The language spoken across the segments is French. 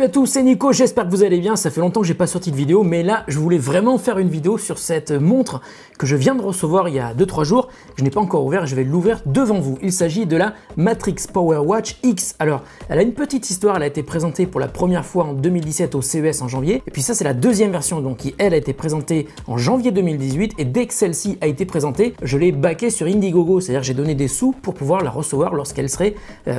à tous, c'est Nico, j'espère que vous allez bien. Ça fait longtemps que j'ai pas sorti de vidéo, mais là je voulais vraiment faire une vidéo sur cette montre que je viens de recevoir il y a 2-3 jours. Je n'ai pas encore ouvert et je vais l'ouvrir devant vous. Il s'agit de la Matrix Power Watch X. Alors, elle a une petite histoire, elle a été présentée pour la première fois en 2017 au CES en janvier. Et puis ça, c'est la deuxième version, donc qui elle a été présentée en janvier 2018. Et dès que celle-ci a été présentée, je l'ai backée sur Indiegogo, c'est-à-dire que j'ai donné des sous pour pouvoir la recevoir lorsqu'elle serait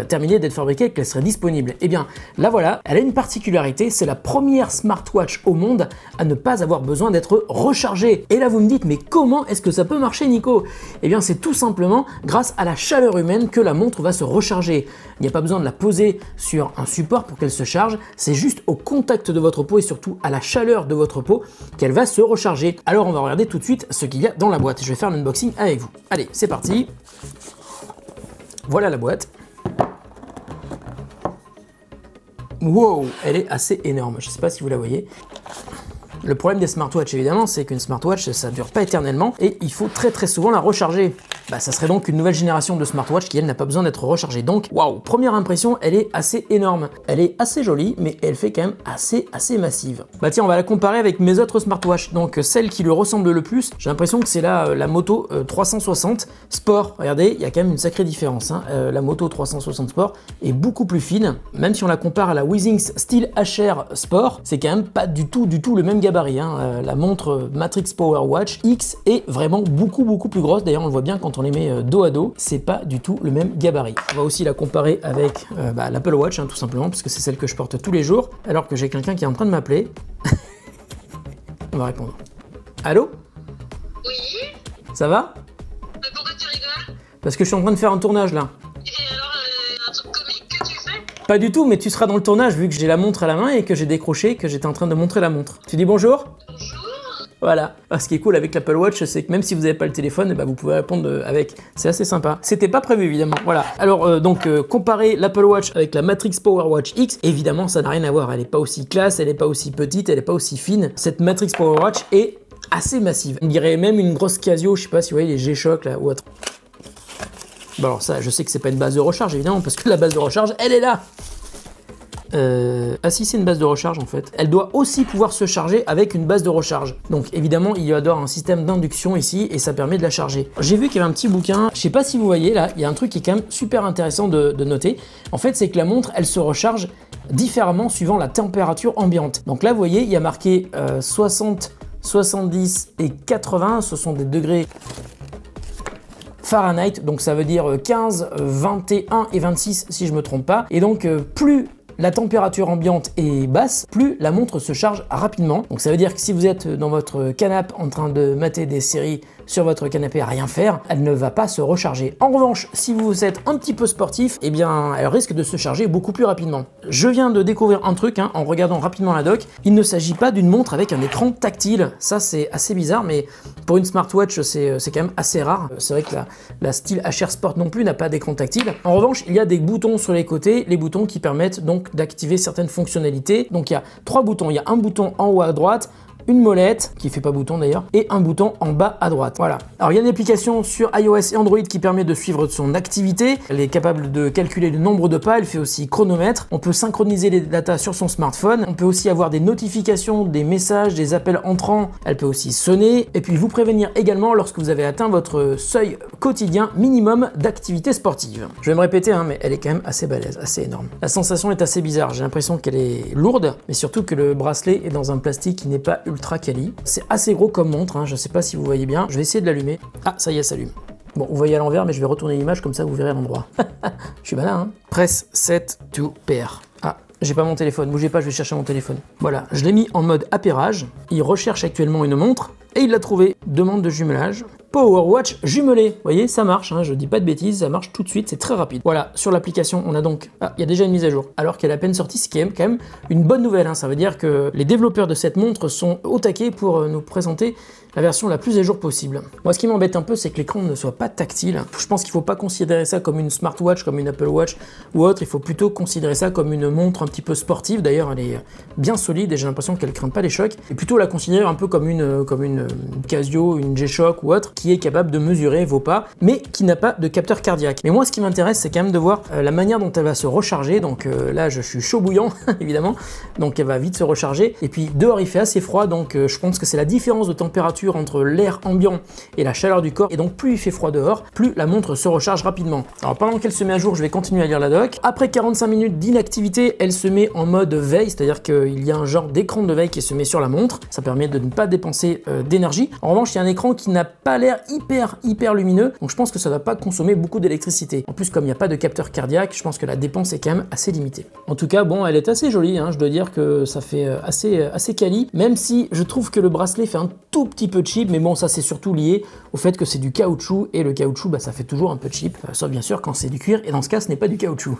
terminée d'être fabriquée et qu'elle serait disponible. Et bien, là voilà, elle a une particularité, c'est la première smartwatch au monde à ne pas avoir besoin d'être rechargée. Et là, vous me dites, mais comment est-ce que ça peut marcher, Nico? Eh bien, c'est tout simplement grâce à la chaleur humaine que la montre va se recharger. Il n'y a pas besoin de la poser sur un support pour qu'elle se charge, c'est juste au contact de votre peau et surtout à la chaleur de votre peau qu'elle va se recharger. Alors, on va regarder tout de suite ce qu'il y a dans la boîte. Je vais faire l'unboxing avec vous. Allez, c'est parti. Voilà la boîte. Wow, elle est assez énorme, je ne sais pas si vous la voyez. Le problème des smartwatches évidemment, c'est qu'une smartwatch ça ne dure pas éternellement et il faut très souvent la recharger. Ça serait donc une nouvelle génération de smartwatch qui elle n'a pas besoin d'être rechargée. Donc waouh, première impression, elle est assez énorme. Elle est assez jolie mais elle fait quand même assez massive. Tiens, on va la comparer avec mes autres smartwatches. Donc celle qui lui ressemble le plus, j'ai l'impression que c'est la Moto 360 Sport. Regardez, il y a quand même une sacrée différence. La Moto 360 Sport est beaucoup plus fine. Même si on la compare à la Withings Steel HR Sport, c'est quand même pas du tout le même gabarit. La montre Matrix Power Watch X est vraiment beaucoup plus grosse. D'ailleurs, on le voit bien quand on les met dos à dos, c'est pas du tout le même gabarit. On va aussi la comparer avec l'Apple Watch, tout simplement, parce que c'est celle que je porte tous les jours, alors que j'ai quelqu'un qui est en train de m'appeler. On va répondre. Allô? Oui. Ça va? Pourquoi tu rigoles? Parce que je suis en train de faire un tournage là. Et alors, un truc comique que tu fais? Pas du tout, mais tu seras dans le tournage vu que j'ai la montre à la main et que j'ai décroché, que j'étais en train de montrer la montre. Tu dis bonjour? Bonjour. Voilà. Ce qui est cool avec l'Apple Watch, c'est que même si vous n'avez pas le téléphone, vous pouvez répondre avec. C'est assez sympa. C'était pas prévu évidemment. Voilà. Alors comparer l'Apple Watch avec la Matrix Power Watch X, évidemment ça n'a rien à voir. Elle n'est pas aussi classe, elle n'est pas aussi petite, elle n'est pas aussi fine. Cette Matrix Power Watch est assez massive. On dirait même une grosse Casio, je sais pas si vous voyez les G-Shock là ou autre. Bon alors ça, je sais que c'est pas une base de recharge évidemment, parce que la base de recharge, elle est là. Ah si, c'est une base de recharge en fait. Elle doit aussi pouvoir se charger avec une base de recharge. Donc évidemment, il y a un système d'induction ici et ça permet de la charger. J'ai vu qu'il y avait un petit bouquin, je sais pas si vous voyez là, il y a un truc qui est quand même super intéressant de noter. En fait, c'est que la montre, elle se recharge différemment suivant la température ambiante. Donc là, vous voyez, il y a marqué 60, 70 et 80, ce sont des degrés Fahrenheit, donc ça veut dire 15, 21 et 26 si je me trompe pas. Et donc plus la température ambiante est basse, plus la montre se charge rapidement. Donc ça veut dire que si vous êtes dans votre canapé en train de mater des séries sur votre canapé à rien faire, elle ne va pas se recharger. En revanche, si vous êtes un petit peu sportif, eh bien elle risque de se charger beaucoup plus rapidement. Je viens de découvrir un truc en regardant rapidement la doc. Il ne s'agit pas d'une montre avec un écran tactile. Ça c'est assez bizarre, mais pour une smartwatch c'est quand même assez rare. C'est vrai que la Steel HR Sport non plus n'a pas d'écran tactile. En revanche, il y a des boutons sur les côtés, les boutons qui permettent donc d'activer certaines fonctionnalités. Donc il y a 3 boutons. Il y a un bouton en haut à droite, une molette, qui fait pas bouton d'ailleurs, et un bouton en bas à droite. Voilà. Alors il y a une application sur iOS et Android qui permet de suivre son activité. Elle est capable de calculer le nombre de pas, elle fait aussi chronomètre. On peut synchroniser les datas sur son smartphone. On peut aussi avoir des notifications, des messages, des appels entrants. Elle peut aussi sonner et puis vous prévenir également lorsque vous avez atteint votre seuil quotidien minimum d'activité sportive. Je vais me répéter, mais elle est quand même assez balèze, assez énorme. La sensation est assez bizarre. J'ai l'impression qu'elle est lourde, mais surtout que le bracelet est dans un plastique qui n'est pas ultra quali. C'est assez gros comme montre, je sais pas si vous voyez bien. Je vais essayer de l'allumer. Ah, ça y est, ça s'allume. Bon, vous voyez à l'envers, mais je vais retourner l'image comme ça vous verrez à l'endroit. Je suis malin, Press set to pair. Ah, j'ai pas mon téléphone. Bougez pas, je vais chercher mon téléphone. Voilà, je l'ai mis en mode appairage. Il recherche actuellement une montre et il l'a trouvé. Demande de jumelage. Power Watch jumelé. Vous voyez, ça marche, je dis pas de bêtises, ça marche tout de suite, c'est très rapide. Voilà, sur l'application, on a donc... Ah, il y a déjà une mise à jour. Alors qu'elle est à peine sortie, ce qui est quand même une bonne nouvelle. Ça veut dire que les développeurs de cette montre sont au taquet pour nous présenter la version la plus à jour possible. Moi, ce qui m'embête un peu, c'est que l'écran ne soit pas tactile. Je pense qu'il ne faut pas considérer ça comme une smartwatch, comme une Apple Watch ou autre. Il faut plutôt considérer ça comme une montre un petit peu sportive. D'ailleurs, elle est bien solide et j'ai l'impression qu'elle ne craint pas les chocs. Et plutôt la considérer un peu comme une une Casio, une G-Shock ou autre, qui est capable de mesurer vos pas, mais qui n'a pas de capteur cardiaque. Mais moi, ce qui m'intéresse, c'est quand même de voir la manière dont elle va se recharger. Donc là, je suis chaud bouillant, évidemment, donc elle va vite se recharger. Et puis dehors, il fait assez froid, donc je pense que c'est la différence de température entre l'air ambiant et la chaleur du corps. Et donc plus il fait froid dehors, plus la montre se recharge rapidement. Alors pendant qu'elle se met à jour, je vais continuer à lire la doc. Après 45 minutes d'inactivité, elle se met en mode veille, c'est-à-dire qu'il y a un genre d'écran de veille qui se met sur la montre. Ça permet de ne pas dépenser d'énergie. En revanche, il y a un écran qui n'a pas l'air hyper lumineux, donc je pense que ça ne va pas consommer beaucoup d'électricité. En plus, comme il n'y a pas de capteur cardiaque, je pense que la dépense est quand même assez limitée. En tout cas, bon, elle est assez jolie, hein, je dois dire que ça fait assez quali, même si je trouve que le bracelet fait un tout petit peu cheap, mais bon, ça c'est surtout lié au fait que c'est du caoutchouc, et le caoutchouc, bah, ça fait toujours un peu cheap, sauf bien sûr quand c'est du cuir, et dans ce cas, ce n'est pas du caoutchouc.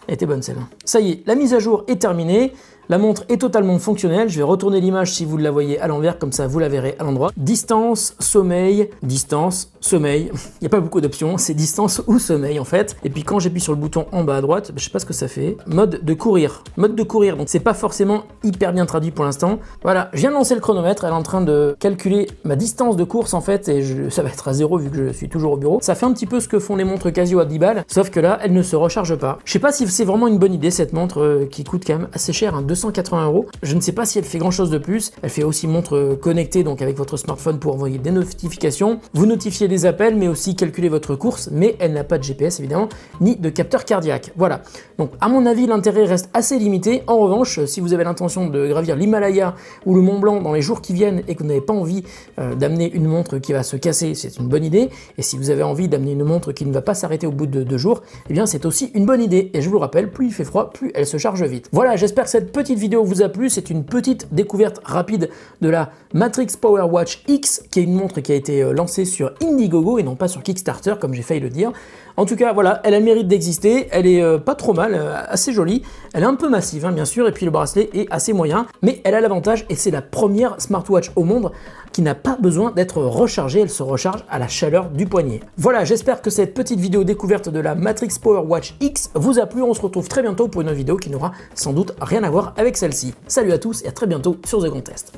Elle était bonne celle-là. Ça y est, la mise à jour est terminée. La montre est totalement fonctionnelle. Je vais retourner l'image si vous la voyez à l'envers, comme ça vous la verrez à l'endroit. Distance, sommeil, distance, sommeil. Il n'y a pas beaucoup d'options, c'est distance ou sommeil en fait. Et puis quand j'appuie sur le bouton en bas à droite, je sais pas ce que ça fait. Mode de courir. Mode de courir, donc c'est pas forcément hyper bien traduit pour l'instant. Voilà, je viens de lancer le chronomètre, elle est en train de calculer ma distance de course en fait, et ça va être à 0 vu que je suis toujours au bureau. Ça fait un petit peu ce que font les montres Casio à 10 balles, sauf que là, elle ne se recharge pas. Je sais pas si c'est vraiment une bonne idée cette montre qui coûte quand même assez cher, hein, 280 €. Je ne sais pas si elle fait grand chose de plus. Elle fait aussi montre connectée, donc avec votre smartphone pour envoyer des notifications, vous notifier des appels, mais aussi calculer votre course, mais elle n'a pas de GPS évidemment, ni de capteur cardiaque. Voilà. Donc à mon avis, l'intérêt reste assez limité. En revanche, si vous avez l'intention de gravir l'Himalaya ou le Mont Blanc dans les jours qui viennent et que vous n'avez pas envie d'amener une montre qui va se casser, c'est une bonne idée. Et si vous avez envie d'amener une montre qui ne va pas s'arrêter au bout de 2 jours, eh bien c'est aussi une bonne idée. Et je vous le rappelle, plus il fait froid, plus elle se charge vite. Voilà, j'espère que cette petite vidéo vous a plu. C'est une petite découverte rapide de la Matrix Power Watch X, qui est une montre qui a été lancée sur Indiegogo et non pas sur Kickstarter, comme j'ai failli le dire. En tout cas, voilà, elle a le mérite d'exister, elle est pas trop mal, assez jolie, elle est un peu massive, hein, bien sûr, et puis le bracelet est assez moyen, mais elle a l'avantage, et c'est la première smartwatch au monde qui n'a pas besoin d'être rechargée, elle se recharge à la chaleur du poignet. Voilà, j'espère que cette petite vidéo découverte de la Matrix Power Watch X vous a plu. On se retrouve très bientôt pour une autre vidéo qui n'aura sans doute rien à voir avec celle-ci. Salut à tous et à très bientôt sur The Contest.